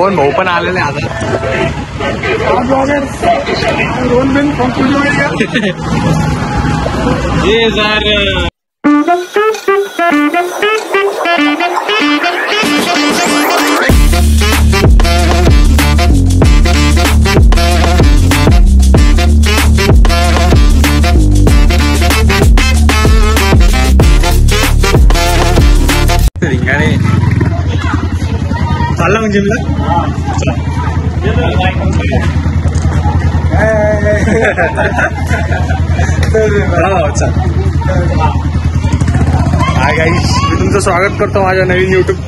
रोहन भाऊ पण आलेले आता. चालला म्हणजे हाय गाईस, मी तुमचं स्वागत करतो माझ्या नवीन यूट्यूब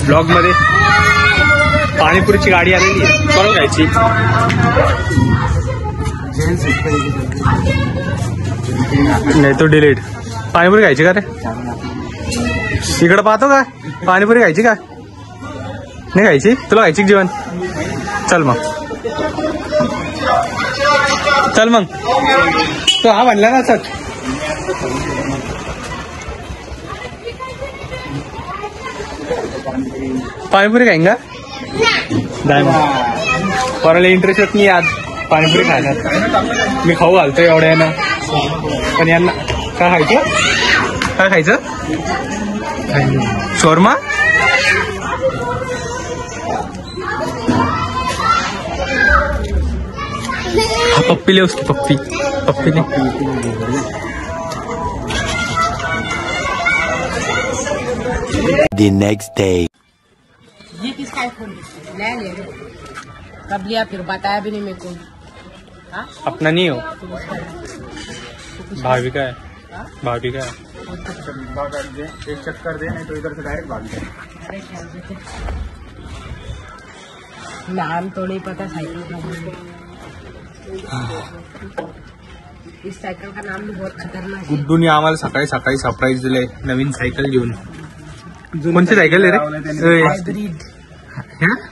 ब्लॉग मध्ये. पाणीपुरीची गाडी आलेली आहे, करून घ्यायची. नाही तो डिलीट. पाणीपुरी खायची का रे? इकडं पाहतो का? पाणीपुरी खायची का नाही खायची? तुला खायची जेवण? चल मग, चल मग. तो हा म्हणला ना चल. पाणीपुरी खाईन का? जाय मग. कोणाला इंटरेस्ट येत नाही आज पाणीपुरी खायला. मी खाऊ घालतो एवढ्या ना, पण यांना काय खायचं? काय खायचं? शोरमा? पप्पी ले उसकी, पप्पी पप्पी ले. The next day. ये किसका फोन? नया ले लो. कब लिया फिर बताया भी नहीं मेरे को. हाँ? अपना नहीं हो, भाभी का है. भाभी का है. एक चक्कर दे, नहीं तो इधर से डायरेक्ट भाग जाए. नाम तो नहीं पता साइकिल का. इस साइकिल का नाम भी बहुत खतरनाक है. गुड्डूने आम्हाला सकाळी सकाळी सरप्राईज दिले नवीन सायकल घेऊन. कोणती सायकल आहे रे? हाइब्रिड.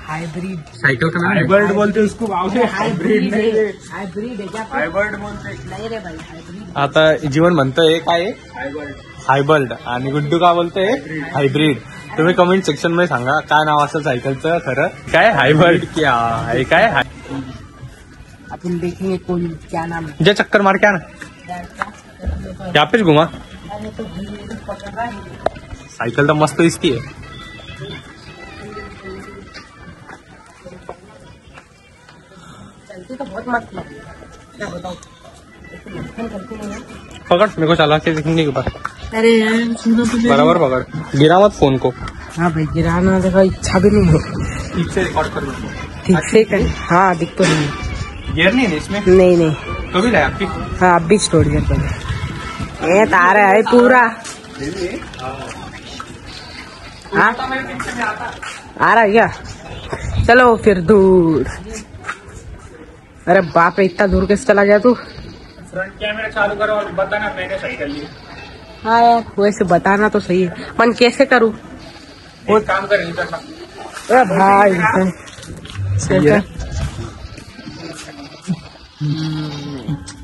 हाइब्रिड सायकल का नाम हाइब्रिड बोलते उसको. हाइब्रिड है. हाइब्रिड है क्या? हाइब्रिड बोलते नहीं रे भाई. हाइब्रिड. आता जीवन म्हणतोय काय आहे? हायबर्ड. आणि गुड्डू का बोलतोय? हायब्रिड. तुम्ही कमेंट सेक्शन मध्ये सांगा काय नाव असेल सायकलचं खरं. काय हायबर्ड क्या आहे? काय अपन देखेंगे कौन क्या नाम है. जे चक्कर मार क्या ना यहाँ पे घुमा. साइकिल तो मस्त दिसती है. चलती तो बहुत मस्त लगती है. क्या बताऊं, पकड़ मेरे को चला के दिखने के ऊपर. अरे यार सुनो तो. बराबर पकड़, गिरा मत फोन को. हाँ भाई, गिराना देखा इच्छा भी नहीं है. ठीक से रिकॉर्ड कर. ठीक से कर. हाँ दिख तो नहीं. गियर नहीं है इसमें? नहीं नहीं. तो भी लाया आपकी? हाँ अब भी स्टोर कर पहले. ये तारा है पूरा. हाँ आ रहा है क्या? चलो फिर दूर. अरे बाप रे, इतना दूर कैसे चला गया तू? फ्रंट कैमरा चालू करो और बताना मैंने साइकिल ली. हाँ यार वैसे बताना तो सही है, मन कैसे करूँ? एक काम कर, नहीं करना. अरे भाई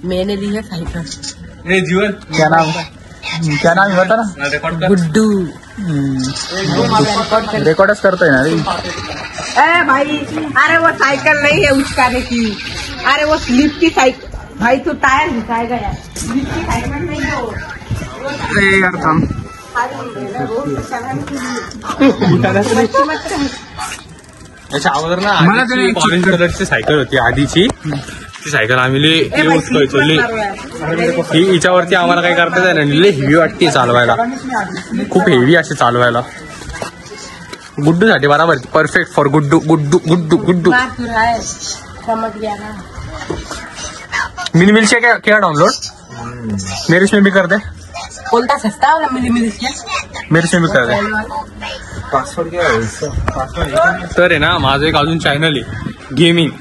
मैंने ली है साइकिल. ए जीवन क्या नाम है बता ना. रिकॉर्ड कर. गुड्डू. रेकॉर्डच करतोय ना रे. अरे भाई, अरे वो साइकिल नहीं है उचकाने की. अरे वो स्लिप की साइकिल. भाई तू टायर घुसाएगा यार. स्लिप की साइकिल नहीं है वो. अरे यार थांब. याच्या अगोदर ना ऑरेंज कलरची सायकल होती आधीची. ती सायकल आम्ही यूज करायचो. हिच्यावरती आम्हाला काही करता येत नाही. लय हेवी वाटते चालवायला, खूप हेवी अशी चालवायला. गुड्डू साठी बराबर, परफेक्ट फॉर गुड्डू. गुड्डू गुड्डू गुड्डू. समझ गया ना. मिनी मिल से क्या डाउनलोड मेरे इसमें भी कर दे. कौन सा सस्ता वाला मिली मिली क्या? मेरे इसमें भी कर दे. पासवर्ड क्या है इसका? तर आहे ना माझं एक अजून चॅनल आहे गेमिंग.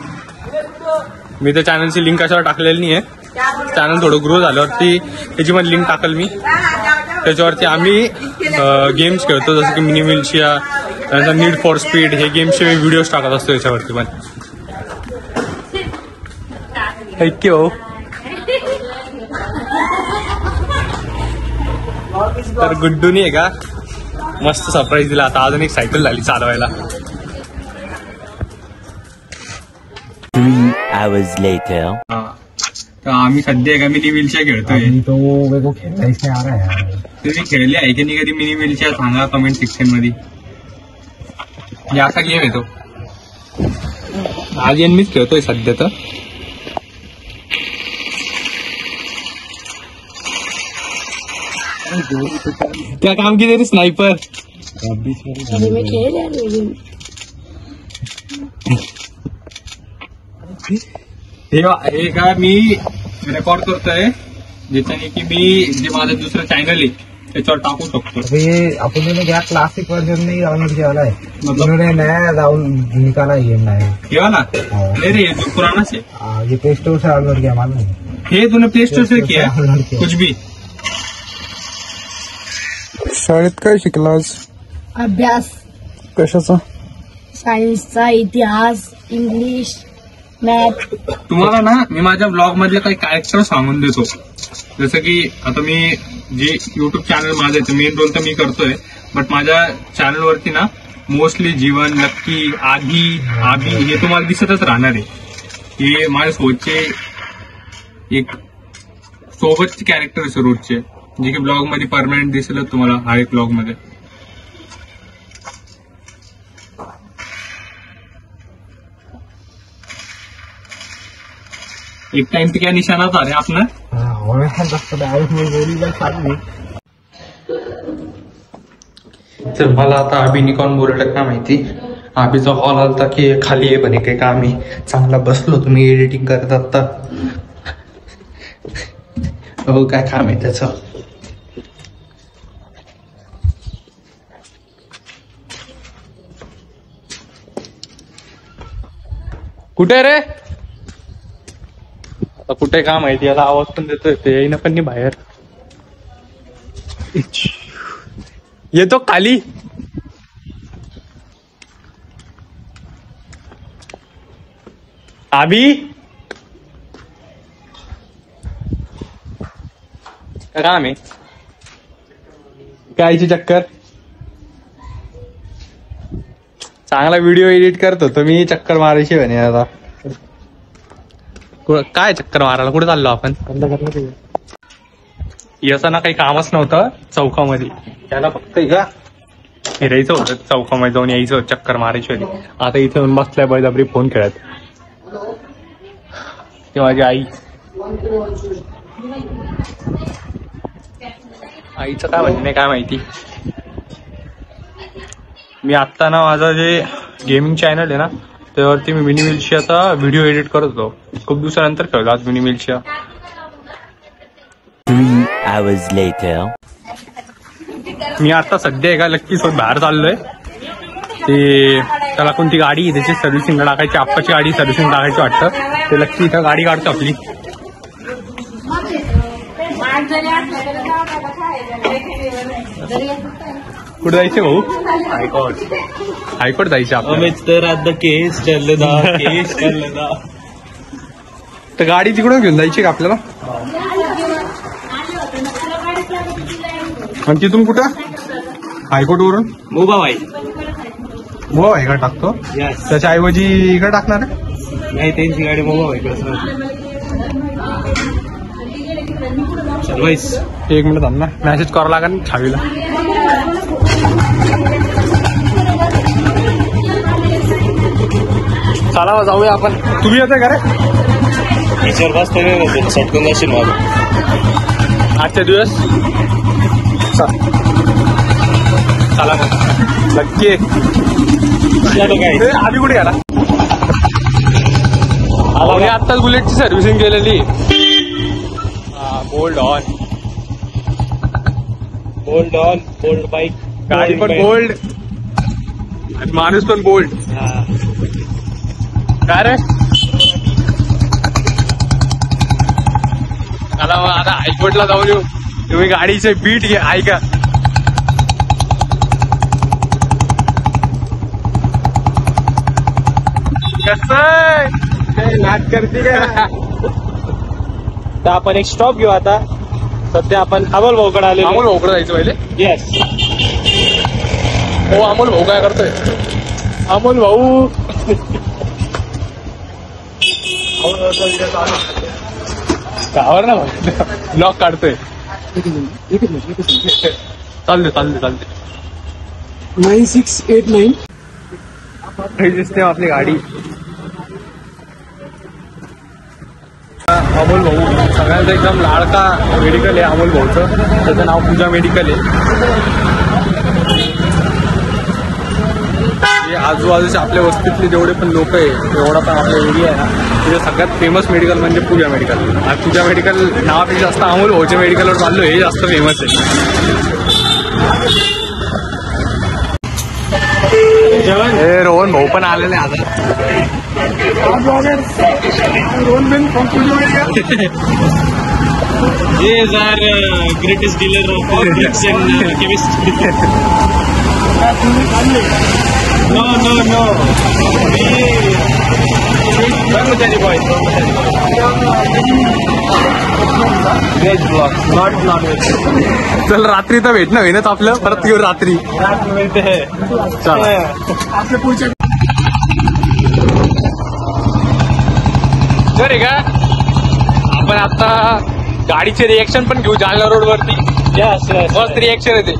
मी त्या चॅनलची लिंक कशावर टाकलेली नाही आहे. चॅनल थोडं ग्रो झाल्यावरती त्याची पण लिंक टाकल मी. त्याच्यावरती आम्ही गेम्स खेळतो, जसं की मिनी मिल्शिया, त्यानंतर नीड फॉर स्पीड, हे गेम्सचे व्हिडिओज टाकत असतो याच्यावरती पण. ऐक्य हो. तर गुड्डूनी आहे का मस्त सरप्राईज दिला. आता अजून एक सायकल झाली चालवायला. 3 hours later. हा तर आम्ही सध्या एका मिनी व्हीलचेअर खेळतोय. तो मेरे को खेलना इसमें आ रहा है यार. तुम्ही खेळले आहे की नाही कधी मिनी व्हीलचेअर सांगा कमेंट सेक्शन मध्ये. म्हणजे असा गेम आहे तो. आज मीच खेळतोय सध्या तर. क्या काम की तेरी स्नाइपर. हे का मी रेकॉर्ड करतोय ज्याच्याने की मी जे माझं दुसरं चॅनल आहे त्याच्यावर टाकू शकतो. ये अपन ने क्या क्लासिक वर्जन नहीं डाउनलोड किया वाला है. उन्होंने नया निकाला ये नया. हे वाला नहीं रे जो पुरानाच आहे. ये प्ले स्टोर से डाउनलोड किया मालूम है. हे तूने प्ले स्टोर से किया कुछ भी. शाळेत काय शिकला आज? अभ्यास. कशाचा? सायन्सचा, इतिहास, इंग्लिश, मॅथ. तुम्हाला ना मी माझ्या ब्लॉग मधले काही कॅरेक्टर सांगून देतो. जसं की आता मी जे युट्यूब चॅनल माझं आहे मेन रोल तर मी करतोय. बट माझ्या चॅनलवरती ना मोस्टली जीवन, लक्की, आभी हे तुम्हाला दिसतच राहणार आहे. हे माझ्या सोबतचे एक सोबतचे कॅरेक्टर आहे रोजचे जे की ब्लॉग मध्ये परमनंट दिसेल तुम्हाला हर एक ब्लॉग मध्ये. एक टाइम पे क्या निशाना था रे आपने. तर मला आता अभिनी कोण बोलत का माहिती. अभिचा कॉल आलता की खाली आहे म्हणे काही काम आहे. चांगला बसलो तुम्ही एडिटिंग करत आता. हो काय काम आहे त्याचं. कुठे रे. आता कुठे काम माहिती याला आवाज पण देतोय ते येईन पण नाही बाहेर. येतो खाली. आभी काय काम आहे. कायची चक्कर. चांगला व्हिडिओ एडिट करत होतो मी. चक्कर मारायची म्हणे आता. काय चक्कर मारायला कुठे चाललो आपण. याचं ना काही कामच नव्हतं चौकामध्ये. त्याला फक्त फिरायचं होतं चौकामध्ये जाऊन यायचं होतं चक्कर मारायची होती. आता इथे येऊन बसलाय बळजबरी फोन खेळत. ते माझी आईचं काय म्हणणं काय माहिती. मी आत्ता ना माझं जे गेमिंग चॅनल आहे ना त्यावरती मी मिनी व्हीलचेअरचा व्हिडिओ एडिट करत होतो. खूप दिवसानंतर खेळलो आज मिनी व्हीलचेअर. 3 hours later. मी आता सध्या एका लक्की सोबत बाहेर चाललोय. ते त्याला कोणती गाडी त्याची सर्व्हिसिंग टाकायची. आप्पाची गाडी सर्व्हिसिंग टाकायची वाटतं. ते लक्की इथं गाडी काढतो आपली. कुठे जायचे भाऊ. हायकोर्ट जायचं आपल्याला. केस तर गाडी तिकडून घेऊन जायची का आपल्याला. आणि तिथून कुठं हायकोर्ट वरून मुंबाबाई इकडे टाकतो. त्याच्या ऐवजी इकडे टाकणार आहे. नाही त्यांची गाडी मुंबाबाईकडे. एक मिनिट थांब ना. मेसेज करावं लागेल छावीला. चला जाऊया आपण. तुम्ही येते का रे. टीचर बसतो सटकून जाशील माझं आजचे दिवस. चला मग नक्की. आधी कुठे गेला. आत्ताच बुलेटची सर्व्हिसिंग केलेली. Bold on bold bike. गाडी पण बोल्ड माणूस पण बोल्ड. काय रे. मला आता हायकोर्टला जाऊन येऊ. तुम्ही गाडीचे बीट घे ऐका. कसं नाट करते का. तर आपण एक स्टॉप घेऊ आता. सध्या आपण अमोल भाऊकडे आले. अमोल भाऊकडे जायचं पहिले. येस. हो अमोल भाऊ काय करतोय. अमोल भाऊ गावावर ना ब्लॉग काढतोय. चालते 9689. हे दिसते आपली गाडी. अमोल भाऊ सगळ्यांचा एकदम लाडका मेडिकल आहे अमोल भाऊचं. त्याचं नाव पूजा मेडिकल आहे. आजूबाजूचे आपल्या वस्तीतले जेवढे पण लोक आहे एवढा पण आपला एरिया आहे ना तिथे सगळ्यात फेमस मेडिकल म्हणजे पूजा मेडिकल. आणि पूजा मेडिकल नावापेक्षा जास्त अमोल भाऊच्या मेडिकलवर चाललो हे जास्त फेमस आहे. हे रोहन भाऊ पण आलेले आता. He is our greatest dealer of drugs and chemistry. No. Brahmachari boy. Veg block, not non-veg. चल रात्री तर भेटणं होईनच आपलं. परत येऊ रात्री. रात में मिलते हैं. चल बरे का आपण आता गाडीचे रिएक्शन पण घेऊ जालना रोड वरती. Yes. मस्त रिएक्शन येते.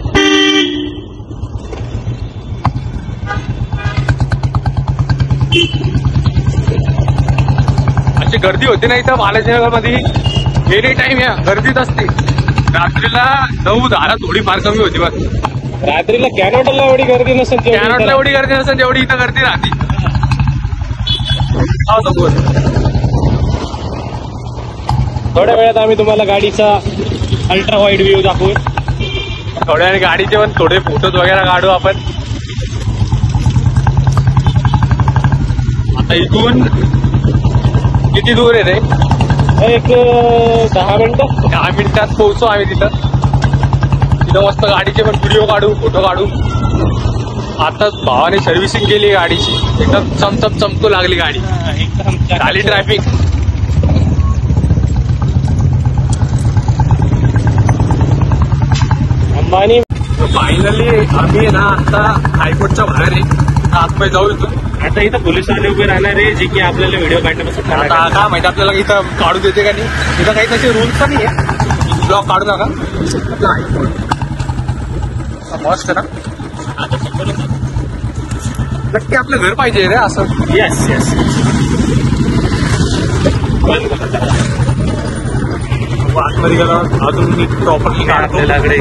अशी गर्दी होती नाही तर बालाजीनगर मध्ये एनी टाइम या गर्दीच असते. रात्रीला 9-10 थोडीफार कमी होती बस. रात्रीला कॅनॉटला एवढी गर्दी नसेल. कॅनॉटला एवढी गर्दी नसेल जेवढी इथं गर्दी राहते. थोड्या वेळात आम्ही तुम्हाला गाडीचा अल्ट्रा वाईड व्ह्यू दाखवू. थोड्या वेळाने गाडीचे पण थोडे फोटोज वगैरे काढू आपण. आता इथून किती दूर आहे रे? एक 10 मिनिटं. 10 मिनिटात पोहोचू आम्ही तिथं मस्त गाडीचे पण व्हिडिओ काढू फोटो काढू. आताच भावाने सर्व्हिसिंग केली गाडीची. एकदम चमकू लागली गाडी. एकदम झाली ट्रॅफिक. अंबानी. फायनली आम्ही ना आता हायकोर्टच्या बाहेर आहे. आतमध्ये जाऊ इथून. आता इथं पोलीस वाले उभे राहणार आहे जे की आपल्याला व्हिडिओ काढण्यापासून आता काय माहिती आपल्याला इथं काढू देते का नाही. इथं काही तसे रूल्स तर नाही आहे. ब्लॉग काढू नका. मस्त ना. नक्की आपलं घर पाहिजे रे असं. येस आतमध्ये गेला अजून मी प्रॉपर्टी काढलेल्याकडे.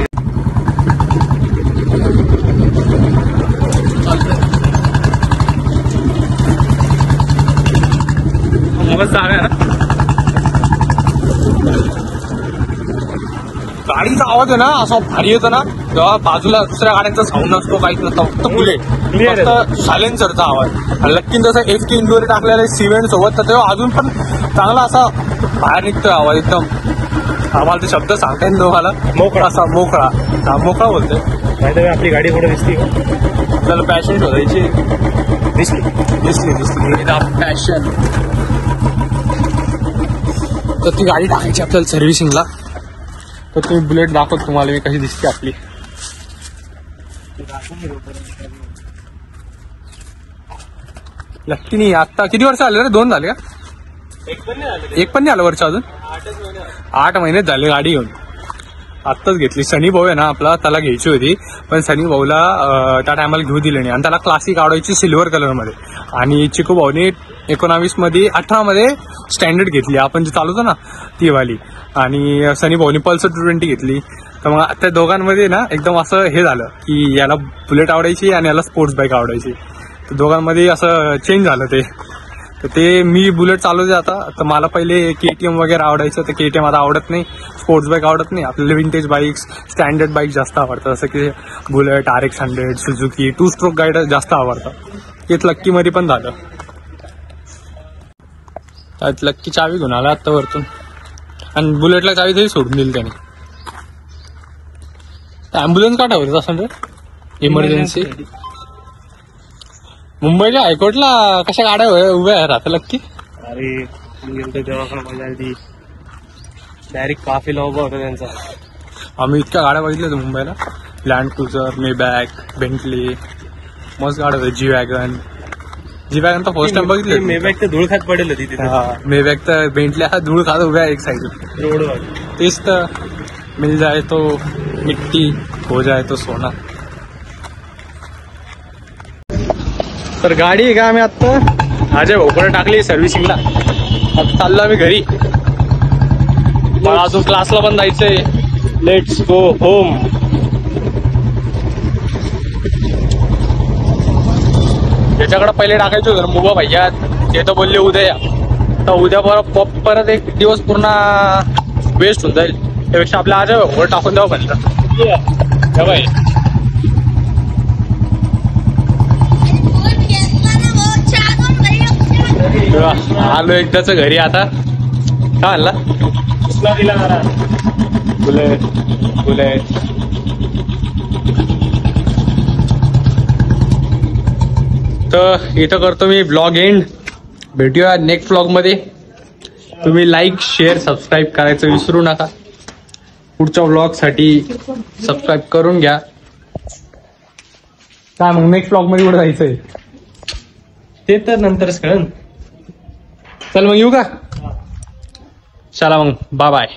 मस्त जागा आहे ना. गाडीचा आवाज आहे ना असा भारी येतो ना तेव्हा बाजूला दुसऱ्या गाड्यांचा साऊंड नसतो काहीच नसतं. फक्त बुलेट फक्त सायलेन्सरचा आवाज. लक्कीन जसं FK इंडोरी टाकलेला आहे सिव्हेंट सोबत तर तेव्हा अजून पण चांगला असा बाहेर निघतोय आवाज एकदम. आम्हाला ते शब्द सांगता येईल तुम्हाला. मोकळा असा मोकळा मोकळा बोलतोय. माहिती आपली गाडी कुठे दिसते. आपल्याला पॅशन शोधायची. दिसली पॅशन. तर ती गाडी टाकायची आपल्याला सर्व्हिसिंगला. तर तुम्ही बुलेट दाखवत तुम्हाला मी कशी दिसते आपली. लक्की नाही. आता किती वर्ष आले रे? 2 झाले का? एक पण नाही आलं वर्ष अजून. 8 महिनेच झाले गाडी घेऊन. आत्ताच घेतली. सनी भाऊ आहे ना आपला त्याला घ्यायची होती पण सनी भाऊला त्या टायमाला घेऊ दिली नाही. आणि त्याला क्लासिक आवडायची सिल्वर कलरमध्ये. आणि चिकू भाऊने 18 मध्ये स्टँडर्ड घेतली आपण जी चालवतो ना ती वाली. आणि सनी भाऊनी पल्सर 220 घेतली. तर मग त्या दोघांमध्ये ना एकदम असं हे झालं की याला बुलेट आवडायची आणि याला स्पोर्ट्स बाईक आवडायची. तर दोघांमध्ये असं चेंज झालं ते. तर ते मी बुलेट चालवते आता. तर मला पहिले KTM वगैरे आवडायचं. तर KTM आता आवडत नाही. स्पोर्ट्स बाईक आवडत नाही. आपल्याला विंटेज बाईक्स स्टँडर्ड बाईक जास्त आवडतात. जसं की बुलेट RX 100 सुझुकी 2 स्ट्रोक गाड्या जास्त आवडतात. तेच लक्कीमध्ये पण झालं. त्यात लक्की चावी घेऊन आला आता वरतून. आणि बुलेटला चावी तरी सोडून दिली त्याने. ॲम्ब्युलन्स का ठेवत असं रे इमर्जन्सी. मुंबईच्या हायकोर्टला कशा गाड्या उभ्या राहतात लक्की. अरे गेलतो दवाखाना मजा आली. डायरेक्ट काफिला उभा होता त्यांचा. आम्ही इतक्या गाड्या बघितल्या होत्या मुंबईला. लँड क्रुझर, मेबॅक, बेंटली मस्त गाड्या होत्या. G-वॅगन जी वॅगन तर फर्स्ट टाइम बघितली मे बॅग तर धूळ खात पडेल होती तिथे मे बॅग तर बेंटल्या हा धूळ खात उभ्या एक साइड रोडवर. तेच तर मिल जाए तो मिट्टी हो जाए तो सोना. तर गाडी आहे का आम्ही आत्ता अजय भाऊकडे टाकली सर्व्हिसिंगला. आता चाललो आम्ही घरी. मला अजून क्लासला पण जायचंय. Let's go home. त्याच्याकडे पहिले टाकायचं होतं मुबा भैया ते तर बोलले उद्या या. तर उद्या परत एक दिवस पूर्ण वेस्ट होऊन जाईल. त्यापेक्षा आपल्या आज वर टाकून द्यावं म्हणलं. बाय आलो एकदाच घरी. आता काय आणला बुलेट बुलेट. तर इथं करतो मी ब्लॉग एंड. भेटूया नेक्स्ट ब्लॉग मध्ये. तुम्ही लाईक शेअर सबस्क्राईब करायचं विसरू नका. पुढच्या ब्लॉग साठी सबस्क्राईब करून घ्या. काय मग नेक्स्ट ब्लॉग मध्ये कुठे जायचंय ते तर नंतरच कळन. चल मग येऊ का. चला मग बाय बाय.